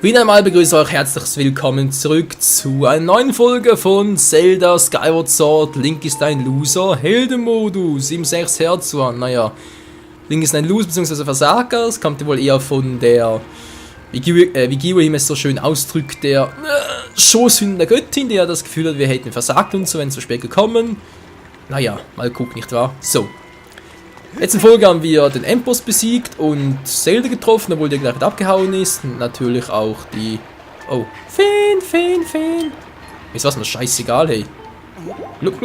Wieder einmal begrüße euch herzlich willkommen zurück zu einer neuen Folge von Zelda Skyward Sword. Link ist ein Loser, Heldenmodus im 6 Hertz. Naja, Link ist ein Loser bzw. Versager. Das kommt ja wohl eher von der, wie Gio ihm es so schön ausdrückt, der Schoßhündin der Göttin, die ja das Gefühl hat, wir hätten versagt und so, wenn es zu spät gekommen. Naja, mal gucken, nicht wahr? So. Letzte Folge haben wir den Endboss besiegt und Zelda getroffen, obwohl der gleich abgehauen ist. Und natürlich auch die... Oh, Feen. Ist was mir scheißegal, hey. Look.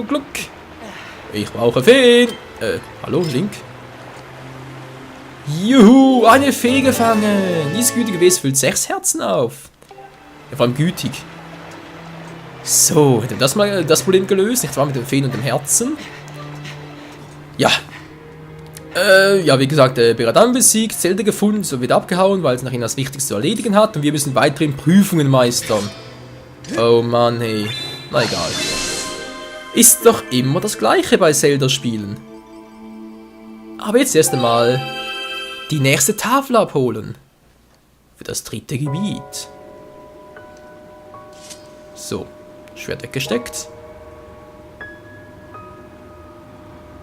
Ich brauche Feen. Hallo, Link? Juhu, eine Fee gefangen. Dieses gütige Wesen füllt 6 Herzen auf. Ja, vor allem gütig. So, hätten wir das Problem gelöst, nicht wahr, mit den Feen und dem Herzen? Ja. Ja, wie gesagt, Beradan besiegt, Zelda gefunden, so wird abgehauen, weil es nach ihm das Wichtigste zu erledigen hat und wir müssen weiterhin Prüfungen meistern. Oh Mann, hey. Na egal. Ist doch immer das Gleiche bei Zelda-Spielen. Aber jetzt erst einmal die nächste Tafel abholen. Für das 3. Gebiet. So, Schwert weggesteckt.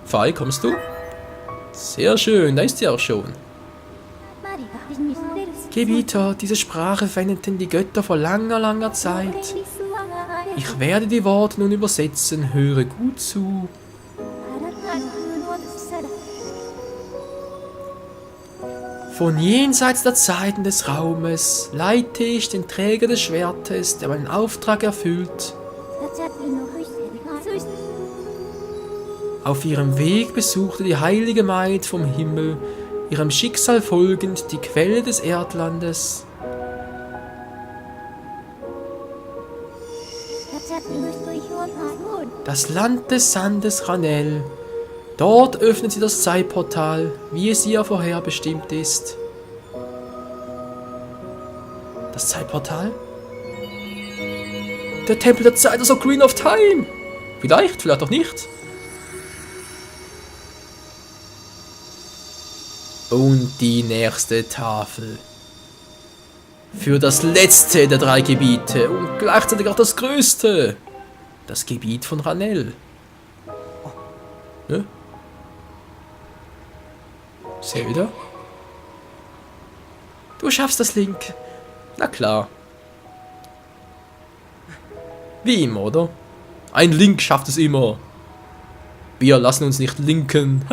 Fei, kommst du? Sehr schön, da ist sie auch schon. Gebieter, diese Sprache verwendeten die Götter vor langer Zeit. Ich werde die Worte nun übersetzen, höre gut zu. Von jenseits der Zeiten des Raumes leite ich den Träger des Schwertes, der meinen Auftrag erfüllt. Auf ihrem Weg besuchte die heilige Maid vom Himmel, ihrem Schicksal folgend, die Quelle des Erdlandes. Das Land des Sandes Ranel. Dort öffnet sie das Zeitportal, wie es ihr vorherbestimmt ist. Das Zeitportal? Der Tempel der Zeit, das Ocarina of Time! Vielleicht auch nicht. Und die nächste Tafel. Für das letzte der 3 Gebiete und gleichzeitig auch das größte. Das Gebiet von Ranel. Ne? Zelda? Du schaffst das, Link. Na klar. Wie immer, oder? Ein Link schafft es immer. Wir lassen uns nicht linken.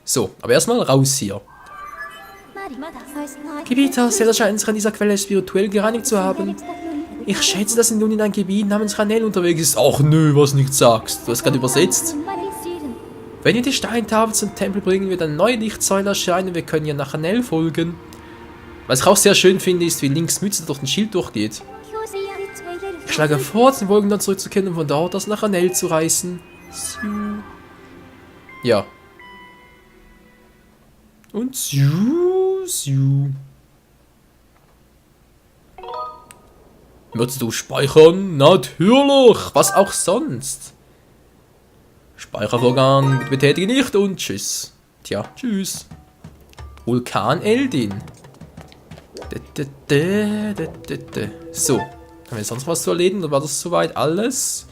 So, aber erstmal raus hier. Gebieter, Zelda scheint sich an dieser Quelle spirituell gereinigt zu haben. Ich schätze, dass sie nun in ein Gebiet namens Ranel unterwegs ist. Ach nö, was nicht sagst. Du hast gerade übersetzt. Wenn wir die Steintafel zum Tempel bringen, wird eine neue Lichtsäule erscheinen. Wir können ihr nach Ranel folgen. Was ich auch sehr schön finde, ist, wie Links Mütze durch den Schild durchgeht. Ich schlage vor, den Wolken dann zurückzukehren und von dort aus nach Ranel zu reisen. Ja. Und Möchtest du speichern? Natürlich! Was auch sonst? Speichervorgang betätige nicht und tschüss. Tja, tschüss. Vulkan Eldin. So. Haben wir sonst was zu erledigen? Oder war das soweit alles?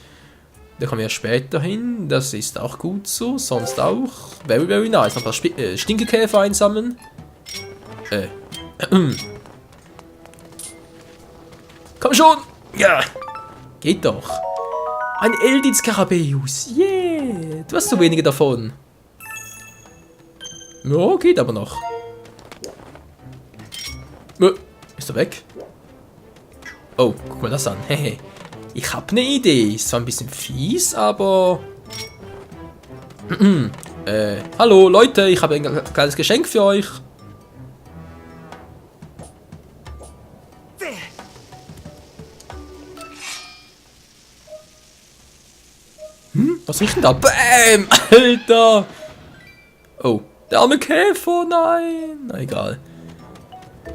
Da kommen wir später hin. Das ist auch gut so. Sonst auch. Very nice. Noch ein paar Stinkekäfer einsammeln. Komm schon! Ja! Geht doch. Ein Eldin Skarabäus. Yeah! Du hast so wenige davon. Ja, geht aber noch. Ist er weg? Oh, guck mal das an. Hehe. Ich hab eine Idee. Ist zwar ein bisschen fies, aber... hallo Leute, ich habe ein kleines Geschenk für euch. Was riecht denn da? Bäm! Alter! Oh, der arme Käfer, nein! Na egal.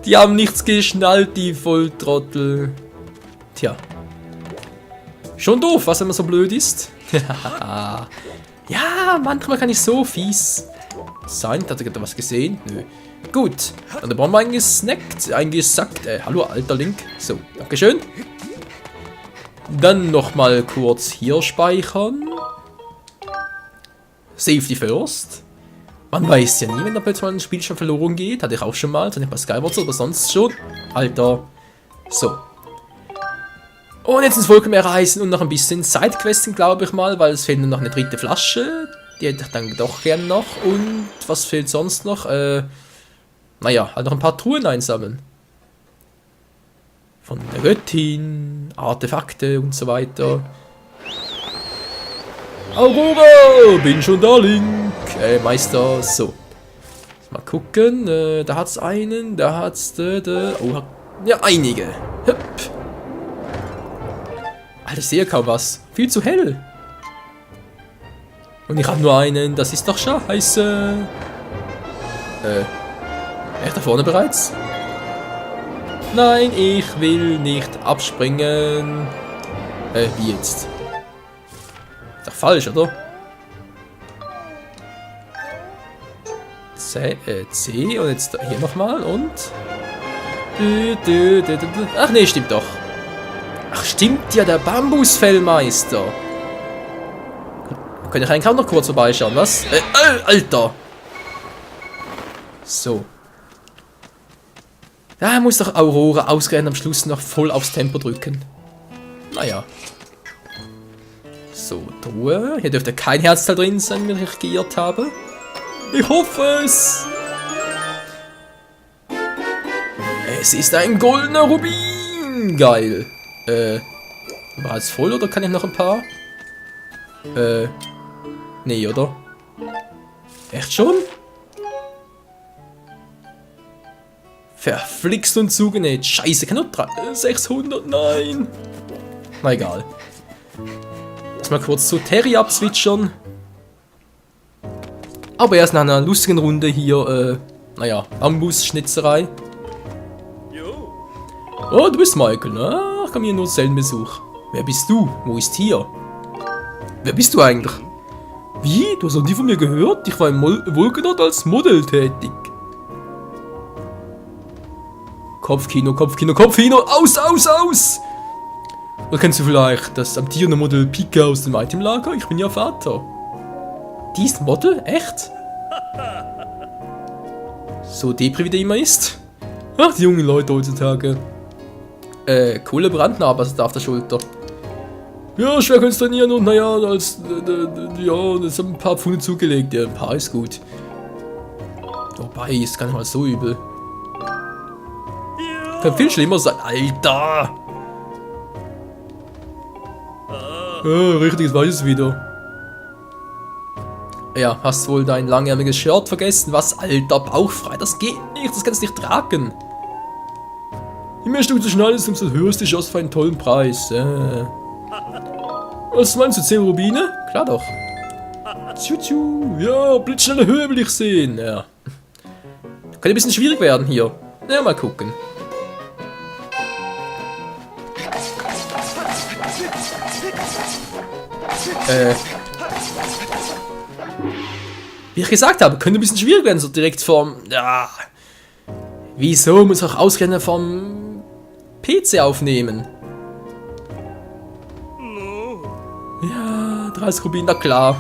Die haben nichts geschnallt, die Volltrottel. Tja. Schon doof, was wenn man so blöd ist. Ja, manchmal kann ich so fies sein. Hat er gerade was gesehen? Nö. Gut. Dann brauchen wir eingesackt. Hallo, alter Link. So, dankeschön. Dann nochmal kurz hier speichern. Safety first. Man weiß ja nie, wenn da plötzlich mal ein Spiel schon verloren geht. Hatte ich auch schon mal. Nicht bei Skyward Sword, aber sonst schon. Alter. So. Und jetzt ins Volkmeer reisen und noch ein bisschen Sidequesten, glaube ich mal, weil es fehlt nur noch eine dritte Flasche. Die hätte ich dann doch gern noch. Und was fehlt sonst noch? Naja, halt noch ein paar Truhen einsammeln. Von der Göttin, Artefakte und so weiter. Aurora, bin schon da, Link. Meister, so. Mal gucken, da hat's einen, da hat's oh, ja, einige. Hüpp. Alter, ich sehe kaum was. Viel zu hell. Und ich habe nur einen, das ist doch scheiße. Echt da vorne bereits? Nein, ich will nicht abspringen. Wie jetzt? Ist doch falsch, oder? C und jetzt hier nochmal und... Ach nee, stimmt doch. Ach stimmt ja, der Bambusfellmeister. Könnte ich eigentlich auch noch kurz vorbeischauen, was? Alter! So. Da muss doch Aurora ausgerechnet am Schluss noch voll aufs Tempo drücken. Naja. So, Truhe. Hier dürfte kein Herzteil drin sein, wenn ich geirrt habe. Ich hoffe es! Es ist ein goldener Rubin! Geil. War es voll oder kann ich noch ein paar? Nee, oder? Echt schon? Verflixt und zugenäht. Scheiße, kann nur 600, nein. Na egal. Lass mal kurz zu Terry abswitchern. Aber erst nach einer lustigen Runde hier, naja, Bambusschnitzerei. Oh, du bist Michael, ne? Ach, komm hier nur Zellenbesuch. Wer bist du? Wo ist hier? Wer bist du eigentlich? Wie? Du hast noch nie von mir gehört? Ich war im Vulcanort als Model tätig. Kopfkino, Kopfkino, Kopfkino! Aus, aus, aus! Oder kennst du vielleicht das amtierende Model Pika aus dem Itemlager? Ich bin ja Vater. Die ist Model? Echt? So depri wie der immer ist. Ach, die jungen Leute heutzutage. Coole Brandnarbe auf der Schulter. Ja, schwer kannst trainieren und naja, ja, das haben ein paar Pfunde zugelegt. Ja, ein paar ist gut. Wobei, ist gar nicht mal so übel. Kann viel schlimmer sein. Alter! Richtiges Weißes wieder. Ja, hast wohl dein langärmiges Shirt vergessen. Was, Alter, bauchfrei, das geht nicht, das kannst du nicht tragen. Je mehr Stück zu schneiden ist, umso höher ist die Chance für einen tollen Preis. Was meinst du, 10 Rubine? Klar doch. Ja, blitzschnelle Höhe will ich sehen. Ja. Kann ein bisschen schwierig werden hier. Ja, mal gucken. Wie ich gesagt habe, könnte ein bisschen schwierig werden, so direkt vom... Ja. Wieso muss ich auch ausgerechnet vom PC aufnehmen? Ja, 30 Rubin, na klar.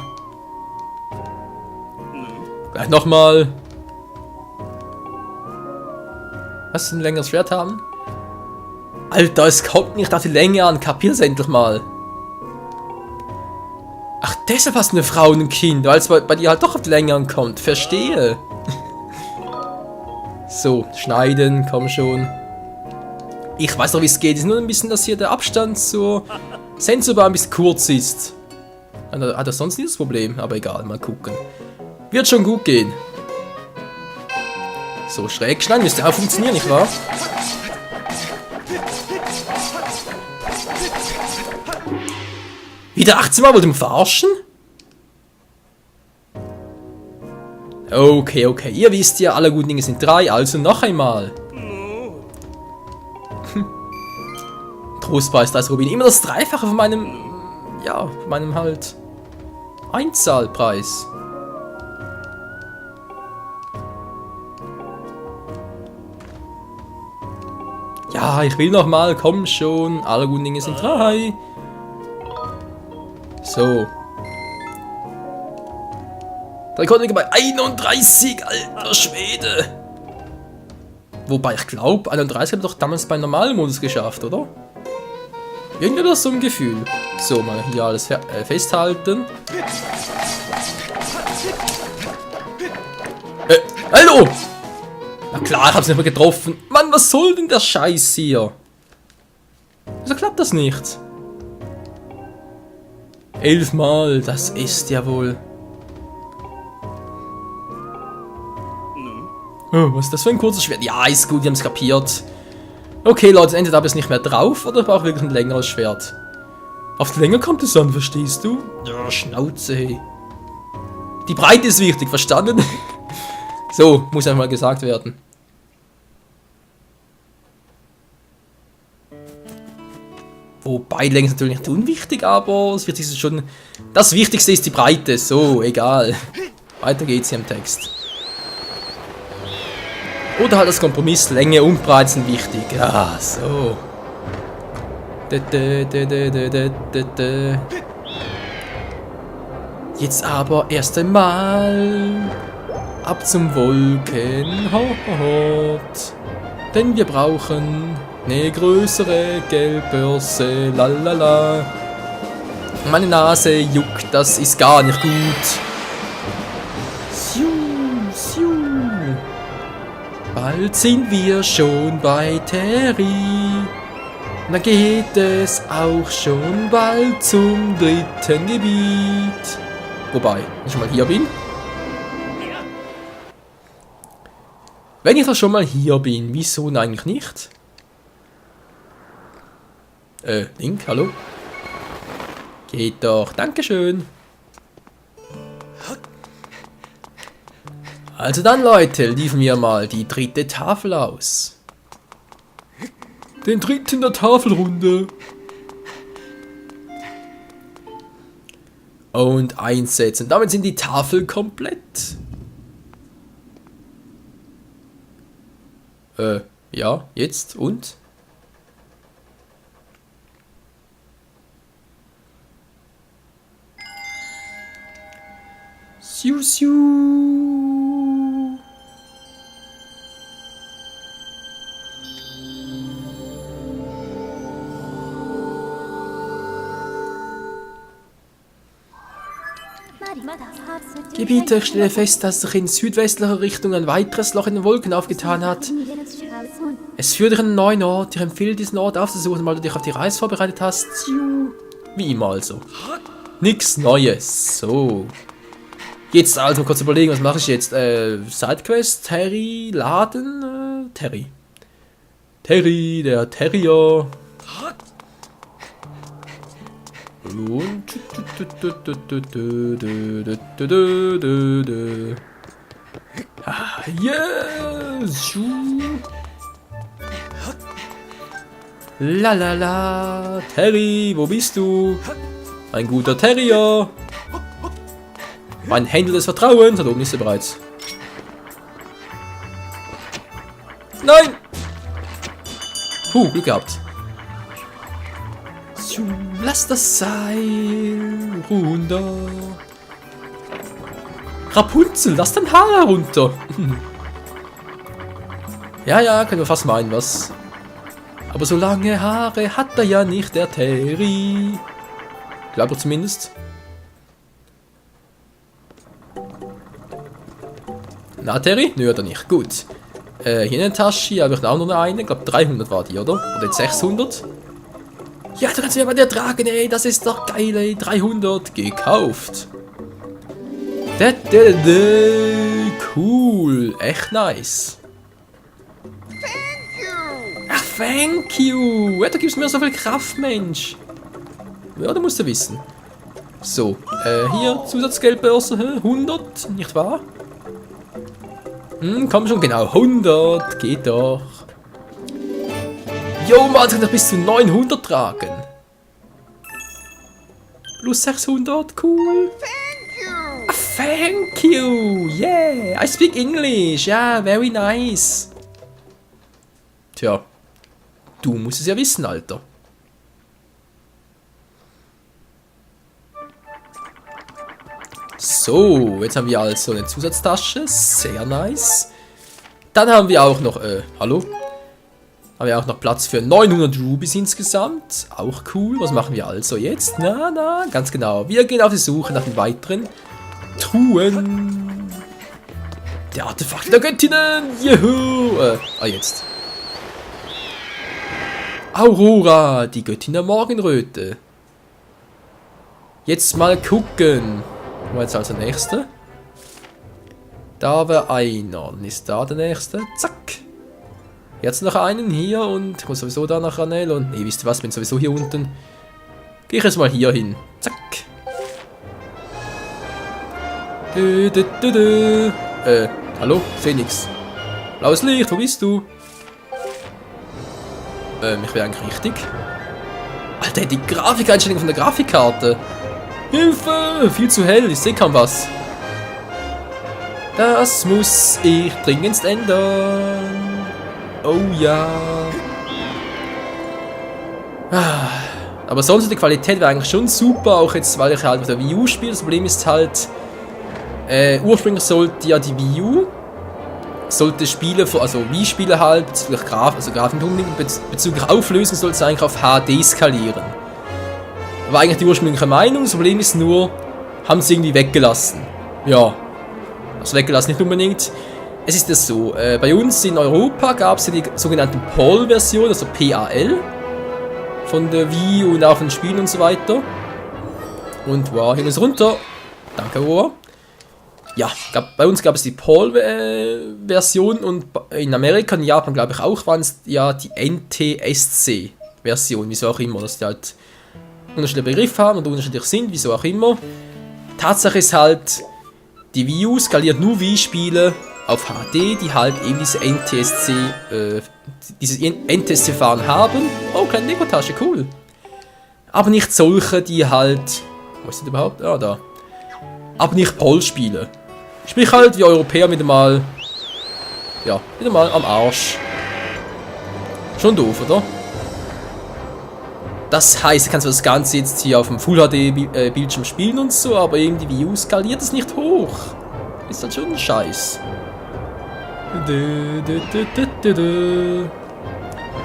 Gleich nochmal. Hast du ein längeres Schwert haben? Alter, es kommt nicht auf die Länge an, kapier's endlich mal. Ach, deshalb hast du eine Frau und ein Kind, weil es bei dir halt doch auf die Länge ankommt. Verstehe. So, schneiden, komm schon. Ich weiß doch, wie es geht. Es ist nur ein bisschen, dass hier der Abstand zur Sensorbar ein bisschen kurz ist. Hat er sonst nicht das Problem? Aber egal, mal gucken. Wird schon gut gehen. So, schräg schneiden müsste auch funktionieren, nicht wahr? Wieder 18 Mal, wollt ihr mich verarschen? Okay, okay. Ihr wisst ja, alle guten Dinge sind 3, also noch einmal. Trostpreis, 30 Rubin. Immer das Dreifache von meinem... ja, meinem halt Einzahlpreis. Ja, ich will noch mal, komm schon. Alle guten Dinge sind drei. So. Rekordliga bei 31, alter Schwede. Wobei ich glaube, 31 habe ich doch damals bei Normalmodus geschafft, oder? Irgendwie das so ein Gefühl. So, mal hier alles festhalten. Hallo! Na klar, ich hab's nicht mehr getroffen. Mann, was soll denn der Scheiß hier? Wieso klappt das nicht? 11 Mal, das ist ja wohl. Oh, was ist das für ein kurzes Schwert? Ja, ist gut, die haben es kapiert. Okay, Leute, entweder habe ich es nicht mehr drauf oder ich brauche wirklich ein längeres Schwert. Auf die Länge kommt es an, verstehst du? Ja, Schnauze, hey. Die Breite ist wichtig, verstanden? So, muss einfach mal gesagt werden. Wobei, Länge ist natürlich nicht unwichtig, aber das Wichtigste ist schon... Das Wichtigste ist die Breite, so, egal. Weiter geht's hier im Text. Oder halt das Kompromiss, Länge und Breite sind wichtig. Ja, so. Jetzt aber erst einmal ab zum Wolkenhort. Denn wir brauchen eine größere Geldbörse. Lalala. Meine Nase juckt, das ist gar nicht gut. Bald sind wir schon bei Terry. Und dann geht es auch schon bald zum dritten Gebiet. Wobei, wenn ich schon mal hier bin. Wenn ich doch schon mal hier bin, wieso denn eigentlich nicht? Link, hallo? Geht doch, dankeschön. Also dann, Leute, liefen wir mal die dritte Tafel aus. Den dritten der Tafelrunde. Und einsetzen. Damit sind die Tafel komplett. Ja, jetzt und? Siu, siu. Gebieter, ich stelle fest, dass sich in südwestlicher Richtung ein weiteres Loch in den Wolken aufgetan hat. Es führt dich an einen neuen Ort. Ich empfehle, diesen Ort aufzusuchen, weil du dich auf die Reise vorbereitet hast. Wie immer also. Nix Neues. So. Jetzt also kurz überlegen, was mache ich jetzt? Sidequest, Terry, Laden, Terry. Terry, der Terrier. Und... Ah, yes! Lalala, Terry, wo bist du? Ein guter Terrier. Mein Händler des Vertrauens. Da oben ist er bereits. Nein! Glück gehabt. Lass das Seil runter. Rapunzel, lass dein Haar herunter. Ja, können wir fast meinen, was? Aber so lange Haare hat er ja nicht, der Terry. Glaube ich zumindest. Na, Terry? Nö, hat er nicht. Gut. Hier in der Tasche habe ich auch noch eine. Ich glaube 300 war die, oder? Oder jetzt 600? Ja, du kannst mir bei dir tragen, ey. Das ist doch geil, ey. 300 gekauft. Cool. Echt nice. Ach, thank you. Ja, du gibst mir so viel Kraft, Mensch. Ja, du musst ja wissen. So, hier, Zusatzgeldbörse, 100, nicht wahr? Komm schon, genau, 100, geht doch. Jo, man kann doch bis zu 900 tragen. Plus 600, cool. Thank you. Yeah, I speak English. Yeah, very nice. Tja, du musst es ja wissen, Alter. So, jetzt haben wir also eine Zusatztasche. Sehr nice. Dann haben wir auch noch, hallo? Haben wir auch noch Platz für 900 Rubies insgesamt. Auch cool. Was machen wir also jetzt? Na, ganz genau. Wir gehen auf die Suche nach den weiteren Truhen. Der Artefakt der Göttinnen. Juhu. Jetzt. Aurora, die Göttin der Morgenröte. Jetzt mal gucken. Wo jetzt also der nächste? Da war einer. Dann ist da der nächste. Zack. Jetzt noch einen hier und ich muss sowieso da nach Ranel und nee, wisst ihr was, bin sowieso hier unten. Gehe ich jetzt mal hier hin. Zack. Hallo? Seh nix. Blaues Licht, wo bist du? Ich wäre eigentlich richtig. Alter, die Grafikeinstellung von der Grafikkarte. Hilfe! Viel zu hell, ich sehe kaum was. Das muss ich dringendst ändern. Oh ja. Aber sonst die Qualität wäre eigentlich schon super, auch jetzt, weil ich halt mit der Wii U spiele. Das Problem ist halt, ursprünglich sollte ja die Wii U sollte Spiele, also Wii-Spiele halt, bezüglich Grafik unbedingt, bezüglich Auflösung sollte es eigentlich auf HD skalieren. War eigentlich die ursprüngliche Meinung, das Problem ist nur, haben sie irgendwie weggelassen. Ja, also weggelassen nicht unbedingt. Es ist ja so, bei uns in Europa gab es ja die sogenannten PAL-Version, also PAL, von der Wii und auch von den Spielen und so weiter. Und wow, hin und runter. Danke, Roa. Ja, bei uns gab es die PAL-Version und in Amerika und Japan, glaube ich, auch waren es ja die NTSC-Version, wieso auch immer, dass die halt unterschiedliche Begriffe haben und unterschiedlich sind, wieso auch immer. Tatsache ist halt, die Wii U skaliert nur Wii-Spiele auf HD, die halt eben diese NTSC-Fahren haben. Oh, kleine Lego-Tasche, cool. Aber nicht solche, die halt... Wo ist das überhaupt? Ah, da. Aber nicht PAL-Spiele. Sprich halt, wir Europäer wieder mal... Ja, wieder mal am Arsch. Schon doof, oder? Das heißt, du kannst das Ganze jetzt hier auf dem Full-HD-Bildschirm spielen und so, aber irgendwie die Wii U skaliert es nicht hoch. Ist halt schon ein Scheiß.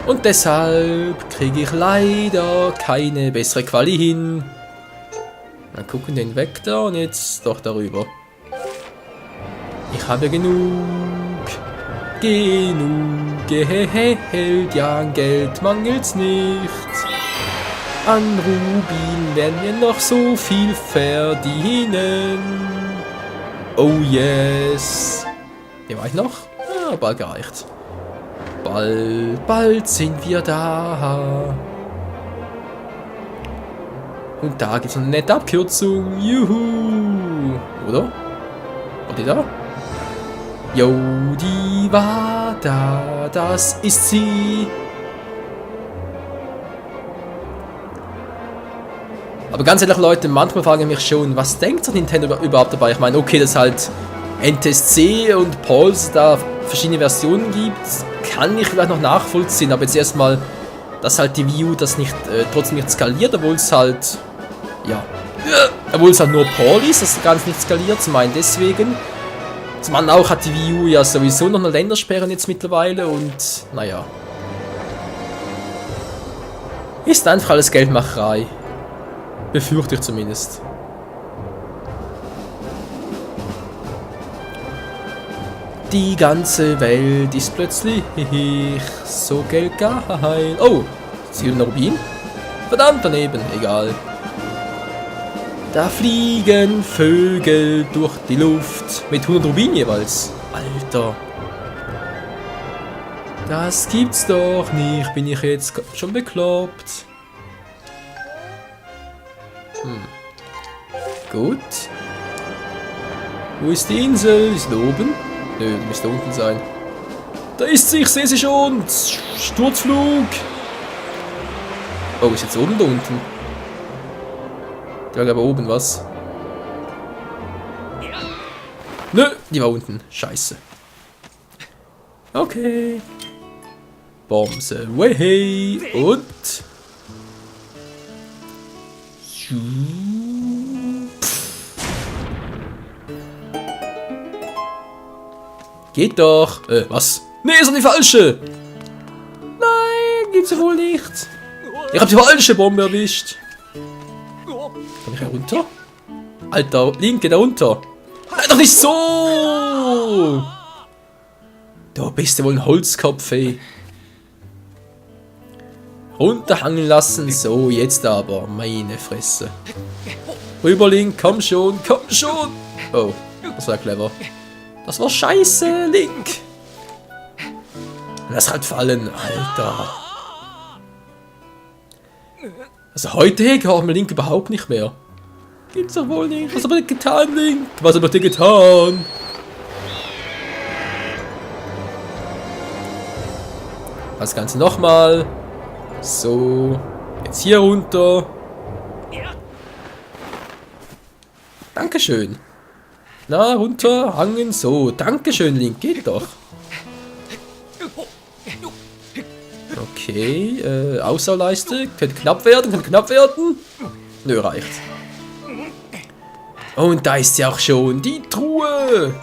Und deshalb kriege ich leider keine bessere Quali hin. Dann gucken den weg da und jetzt doch darüber. Ich habe genug Geld, ja an Geld mangelt's nicht. An Rubin werden wir noch so viel verdienen. Oh yes. Hier war ich noch? Ah, bald gereicht. Bald sind wir da. Und da gibt es eine nette Abkürzung. Juhu. Oder? War die da? Jo, die war da. Das ist sie. Aber ganz ehrlich, Leute, manchmal frage ich mich schon, was denkt sich Nintendo überhaupt dabei? Ich meine, okay, dass halt NTSC und PALs da verschiedene Versionen gibt, kann ich vielleicht noch nachvollziehen, aber jetzt erstmal, dass halt die Wii U das nicht, trotzdem nicht skaliert, obwohl es halt, ja, obwohl es halt nur PAL ist, das Ganze nicht skaliert, zum einen deswegen. Zum anderen auch hat die Wii U ja sowieso noch eine Ländersperre jetzt mittlerweile und, naja. Ist einfach alles Geldmacherei. Befürchte ich zumindest. Die ganze Welt ist plötzlich so geldgeil. Oh, silberner Rubin? Verdammt daneben, egal. Da fliegen Vögel durch die Luft mit 100 Rubin jeweils. Alter. Das gibt's doch nicht. Bin ich jetzt schon bekloppt? Gut. Wo ist die Insel? Ist sie da oben? Nö, die müsste da unten sein. Da ist sie, ich sehe sie schon. Sturzflug. Oh, ist jetzt oben da unten? Die war aber oben, was? Nö, die war unten. Scheiße. Okay. Bombs away. Und... Geht doch. Was? Nee, ist doch die falsche. Nein, gibt's ja wohl nicht. Ich hab die falsche Bombe erwischt. Komm ich hier runter? Alter, Link, da runter. Nein, doch nicht so. Da bist du wohl ein Holzkopf, ey. Runterhangen lassen. So, jetzt aber. Meine Fresse. Rüber, Link, komm schon, komm schon. Oh, das war clever. Das war scheiße, Link. Lass halt fallen, Alter. Also heute brauchen wir Link überhaupt nicht mehr. Gibt's doch wohl nicht. Was hat er getan, Link? Was hat er dir getan? Das Ganze nochmal. So. Jetzt hier runter. Dankeschön. Na, runter, hangen, so. Dankeschön, Link, geht doch. Okay, Ausdauerleiste. Könnte knapp werden, könnte knapp werden. Nö, reicht. Und da ist sie auch schon, die Truhe.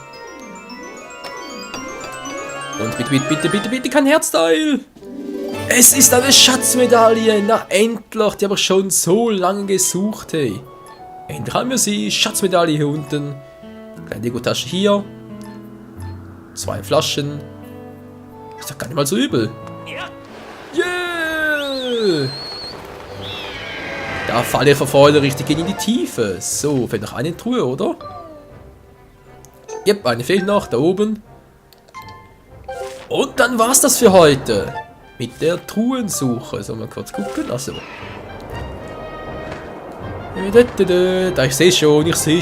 Und bitte, bitte, bitte, bitte, bitte kein Herzteil. Es ist eine Schatzmedaille. Na, endlich. Die habe ich schon so lange gesucht, hey. Endlich haben wir sie. Schatzmedaille hier unten. Kleine Deko-Tasche hier. 2 Flaschen. Ist doch gar nicht mal so übel. Yeah! Da falle ich vor Freude richtig in die Tiefe. So, fehlt noch eine Truhe, oder? Yep, eine fehlt noch, da oben. Und dann war's das für heute. Mit der Truhensuche. Sollen wir kurz gucken? Achso. Da, ich sehe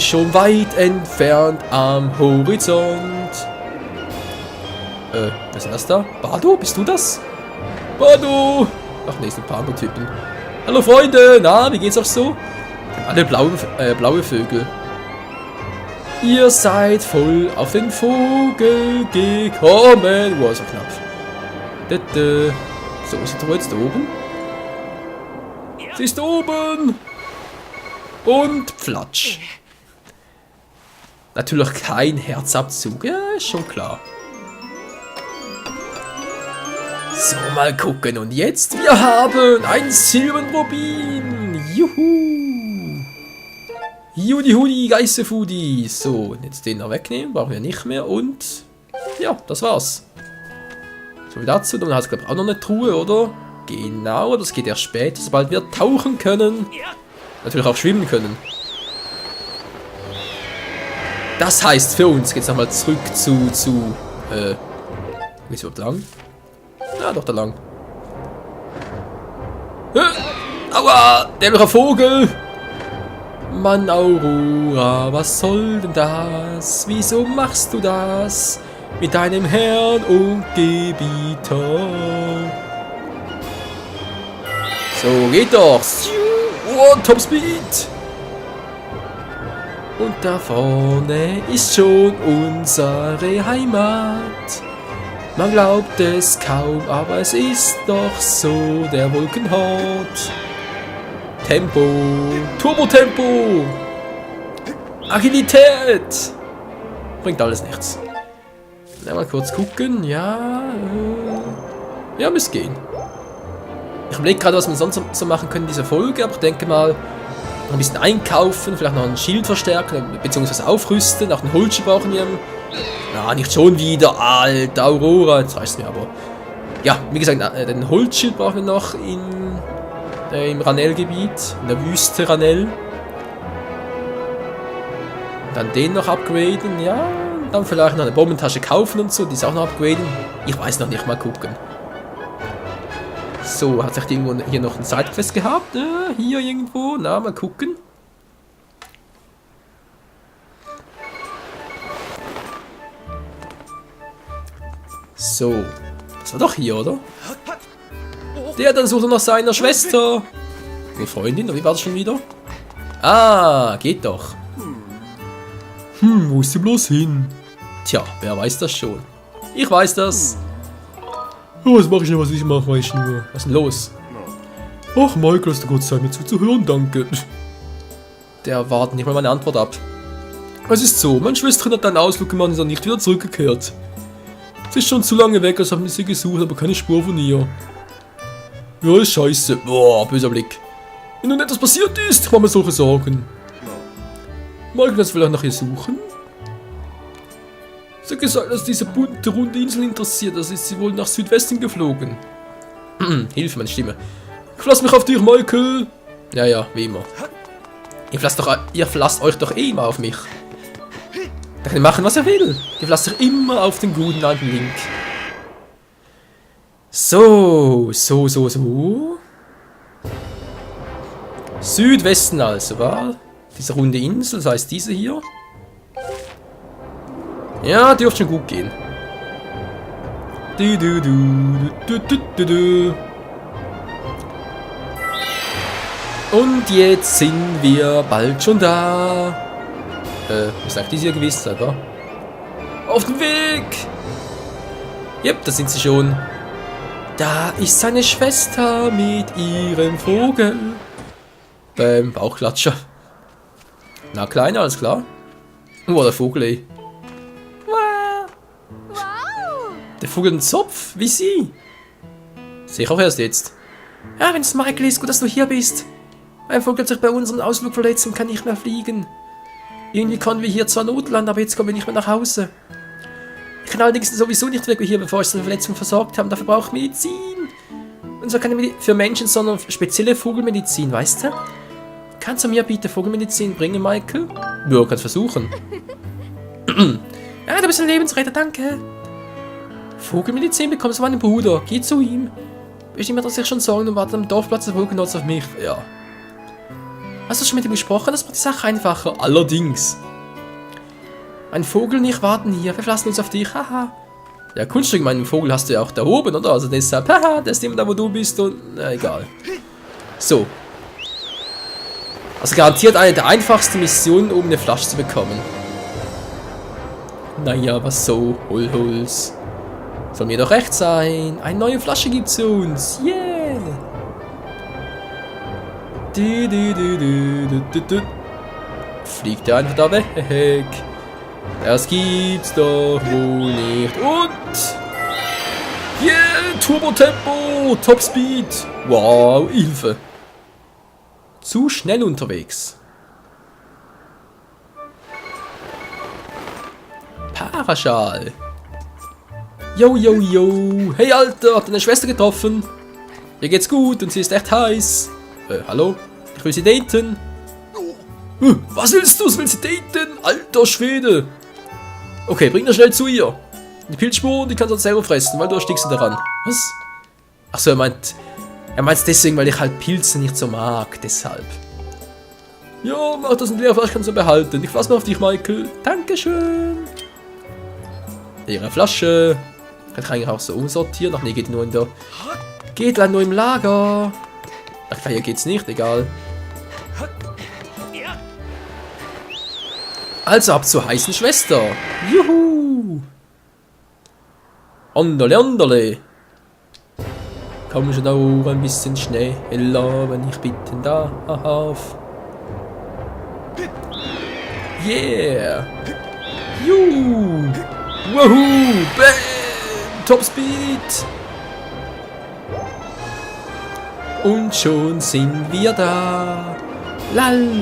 schon weit entfernt am Horizont. Was ist das da? Bardo, bist du das? Bardo! Ach nee, sind ein paar andere Typen. Hallo Freunde, na, wie geht's euch so? Alle blaue Vögel. Ihr seid voll auf den Vogel gekommen. Wow, so knapp. So, ist die Truhe jetzt da oben? Sie ist oben! Und Pflatsch. Natürlich kein Herzabzug, ja, ist schon klar. So, mal gucken. Und jetzt, wir haben ein Silberrubin. Juhu. Judi Hudi, Geissefudi. So, und jetzt den noch wegnehmen, brauchen wir nicht mehr. Und ja, das war's. So wie dazu. Dann hat es, glaube ich, auch noch eine Truhe, oder? Genau, das geht erst später, sobald wir tauchen können. Natürlich auch schwimmen können. Das heißt für uns, geht's nochmal zurück zu wie ist überhaupt lang? Ja, doch da lang. Aua, dämlicher Vogel! Mann, Aurora, was soll denn das? Wieso machst du das? Mit deinem Herrn und Gebieter. So, geht doch. Oh, Top Speed. Und da vorne ist schon unsere Heimat. Man glaubt es kaum, aber es ist doch so, der Wolkenhort. Tempo, Turbo-Tempo, Agilität. Bringt alles nichts. Mal kurz gucken, ja, ja, müsste gehen. Ich überlege gerade, was wir sonst so machen können in dieser Folge, aber ich denke mal, noch ein bisschen einkaufen, vielleicht noch ein Schild verstärken, beziehungsweise aufrüsten, auch den Holzschild brauchen wir. Ja, nicht schon wieder, alter Aurora, jetzt reicht's mir aber. Ja, wie gesagt, den Holzschild brauchen wir noch im Ranell-Gebiet, in der Wüste Ranell. Dann den noch upgraden, ja, dann vielleicht noch eine Bombentasche kaufen und so, die ist auch noch upgraden. Ich weiß noch nicht, mal gucken. So, hat sich irgendwo hier noch ein Sidequest gehabt? Hier irgendwo, na, mal gucken. So, das war doch hier, oder? Der dann sucht er nach seiner Schwester. Oder Freundin, oder wie war das schon wieder? Ah, geht doch. Wo ist sie bloß hin? Tja, wer weiß das schon? Ich weiß das. Oh, was mache ich denn, was ich mache, weiß ich nur. Was ist denn los? Ach, Michael, hast du kurz Zeit, mir zuzuhören, danke. Der wartet nicht mal meine Antwort ab. Es ist so, meine Schwester hat einen Ausflug gemacht und ist dann nicht wieder zurückgekehrt. Sie ist schon zu lange weg, als haben wir sie gesucht, aber keine Spur von ihr. Ja, ist scheiße. Boah, böser Blick. Wenn nun etwas passiert ist, machen wir solche Sorgen. Michael, kannst du vielleicht nach ihr suchen? Sie hat gesagt, dass diese bunte, runde Insel interessiert, also ist sie wohl nach Südwesten geflogen. Hilfe, meine Stimme. Ich verlasse mich auf dich, Michael. Ja, wie immer. Ihr verlasst euch doch eh immer auf mich. Da kann ihr machen, was ihr will. Ihr verlasst euch immer auf den guten alten Link. So. Südwesten also, war diese runde Insel, das heißt diese hier. Ja, dürfte schon gut gehen. Und jetzt sind wir bald schon da. Was sagt diese hier gewesen, oder? Auf dem Weg! Jep, da sind sie schon. Da ist seine Schwester mit ihrem Vogel. Bauchklatscher. Na, kleiner, alles klar. Oh, der Vogel, ey. Der Vogel einen Zopf, wie sie. Sehe ich auch erst jetzt. Ja, wenn es Michael ist, gut, dass du hier bist. Mein Vogel hat sich bei unserem Ausflug verletzt und kann nicht mehr fliegen. Irgendwie konnten wir hier zwar notlanden, aber jetzt kommen wir nicht mehr nach Hause. Ich kann allerdings sowieso nicht weg hier, bevor ich seine Verletzung versorgt habe. Dafür brauche ich Medizin. Und zwar keine für Menschen, sondern spezielle Vogelmedizin, weißt du? Kannst du mir bitte Vogelmedizin bringen, Michael? Ja, kannst versuchen. Ja, du bist ein Lebensretter, danke. Vogelmedizin bekommst du von meinem Bruder. Geh zu ihm. Bestimmt hat er sich schon Sorgen und wartet am Dorfplatz der Vogelnotz auf mich. Ja. Hast du schon mit ihm gesprochen? Das macht die Sache einfacher. Allerdings. Ein Vogel und ich warten hier. Wir verlassen uns auf dich. Haha. Ja, Kunststück, meinen Vogel hast du ja auch da oben, oder? Also deshalb, haha, der ist immer da, wo du bist und... Na, egal. So. Also garantiert eine der einfachsten Missionen, um eine Flasche zu bekommen. Naja, was so? Holholz. Soll mir doch recht sein. Eine neue Flasche gibt's zu uns. Yeah. Fliegt der einfach da weg? Das gibt's doch wohl nicht. Und... Yeah, Turbo-Tempo, Top-Speed. Wow, Hilfe. Zu schnell unterwegs. Paraschal. Yo. Hey, Alter, hab deine Schwester getroffen. Ihr geht's gut und sie ist echt heiß. Hallo? Ich will sie daten. Was willst du? Will sie daten? Alter Schwede. Okay, bring das schnell zu ihr. Die Pilzspuren, die kannst du selber fressen, weil du erstickst daran. Was? Achso, er meint deswegen, weil ich halt Pilze nicht so mag, deshalb. Ja, mach das in leer Flasche, kannst du behalten. Ich fass mal auf dich, Michael. Dankeschön. Ihre Flasche. Kann ich eigentlich auch so umsortieren? Ach nee, geht nur in der... Geht leider nur im Lager. Ach, hier geht's nicht, egal. Also ab zur heißen Schwester. Juhu. Anderle. Komm schon auch ein bisschen schneller, wenn ich bitten darf. Yeah. Juhu. Woohoo. Bam. Top Speed. Und schon sind wir da. La.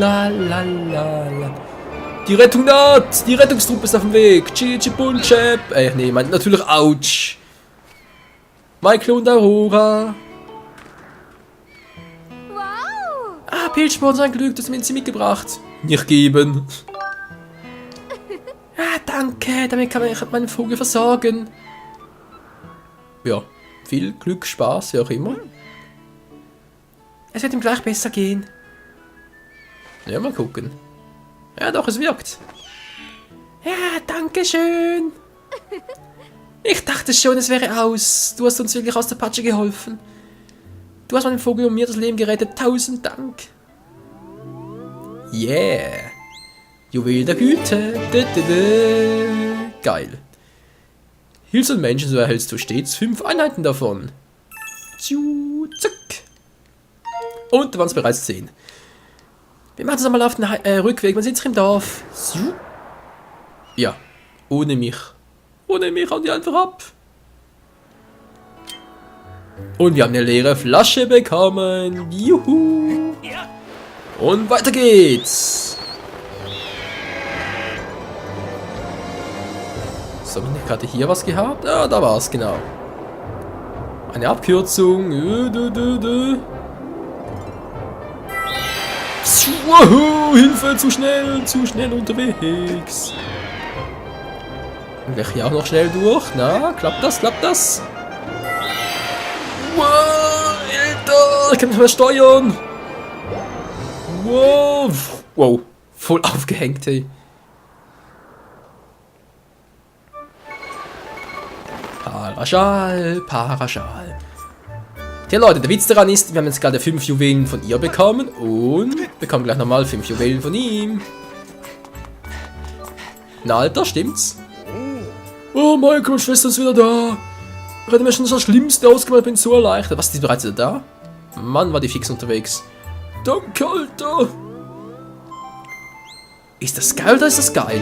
Die Rettung naht! Die Rettungstruppe ist auf dem Weg! Chichi-Bunchep! Nee, meint natürlich Autsch! Michael und Aurora! Wow! Ah, Pilzsporn, sein Glück, das haben sie mitgebracht! Nicht geben! Ah, danke! Damit kann ich meinen Vogel versorgen! Ja, viel Glück, Spaß, wie auch immer. Es wird ihm gleich besser gehen. Ja, mal gucken. Ja, doch, es wirkt. Ja, danke schön. Ich dachte schon, es wäre aus. Du hast uns wirklich aus der Patsche geholfen. Du hast meinem Vogel und mir das Leben gerettet. 1000 Dank. Yeah. Juwel der Güte. Geil. Hilfst du Menschen, so erhältst du stets 5 Einheiten davon. Zack. Und da waren es bereits 10. Wir machen es nochmal auf den Rückweg, man sieht sich im Dorf. Ja, ohne mich. Ohne mich hauen die einfach ab. Und wir haben eine leere Flasche bekommen. Juhu. Und weiter geht's. So, haben wir gerade hier was gehabt? Ah, da war es, genau. Eine Abkürzung. Wahoo, Hilfe, zu schnell unterwegs. Und gleich hier auch noch schnell durch. Na, klappt das, Wow, Alter, ich kann nicht mehr steuern. Wow, voll aufgehängt, hey. Paraschal. Tja Leute, der Witz daran ist, wir haben jetzt gerade 5 Juwelen von ihr bekommen und bekommen gleich nochmal 5 Juwelen von ihm. Na Alter, stimmt's? Oh, meine Schwester ist wieder da. Ich hätte mir schon das Schlimmste ausgemacht, ich bin so erleichtert. Was, die ist bereits wieder da? Mann, war die fix unterwegs. Danke, Alter. Ist das geil oder ist das geil?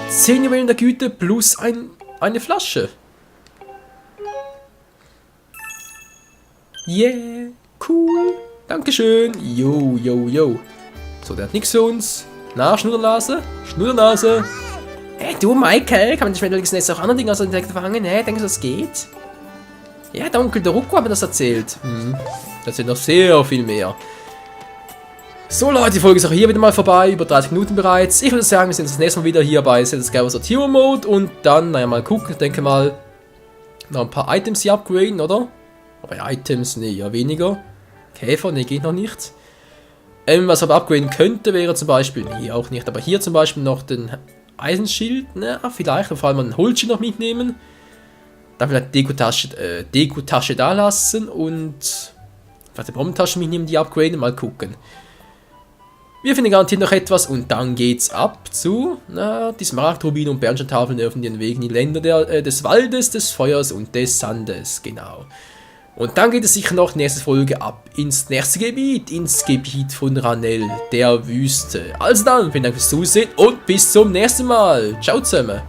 10 Juwelen der Güte plus eine Flasche. Yeah, cool. Dankeschön. Yo. So, der hat nichts für uns. Na, Schnuddernase. Hey, du, Michael, kann man nicht wenigstens jetzt auch andere Dinge aus dem Deck fangen? Denkst du, das geht? Ja, der Onkel der Rucko hat mir das erzählt. Das sind noch sehr viel mehr. So Leute, die Folge ist auch hier wieder mal vorbei, über 30 Minuten bereits. Ich würde sagen, wir sehen uns das nächste Mal wieder hier bei Zelda Skyward Sword Hero Mode und dann, naja, mal gucken. Ich denke mal, noch ein paar Items hier upgraden, oder? Aber Items, ne, ja weniger. Käfer, ne, geht noch nicht. Was aber upgraden könnte, wäre zum Beispiel, ne, auch nicht, aber hier zum Beispiel noch den Eisenschild, ne, vielleicht, vor allem mal den Holzschild noch mitnehmen. Dann vielleicht Dekotasche da lassen und vielleicht die Bombentasche mitnehmen, die upgraden, mal gucken. Wir finden garantiert noch etwas und dann geht's ab zu, die Smaragdrubine und Bernsteintafeln öffnen den Weg in die Länder des Waldes, des Feuers und des Sandes, genau. Und dann geht es sicher noch nächste Folge ab ins nächste Gebiet, ins Gebiet von Ranel, der Wüste. Also dann, vielen Dank fürs Zusehen und bis zum nächsten Mal. Ciao zusammen.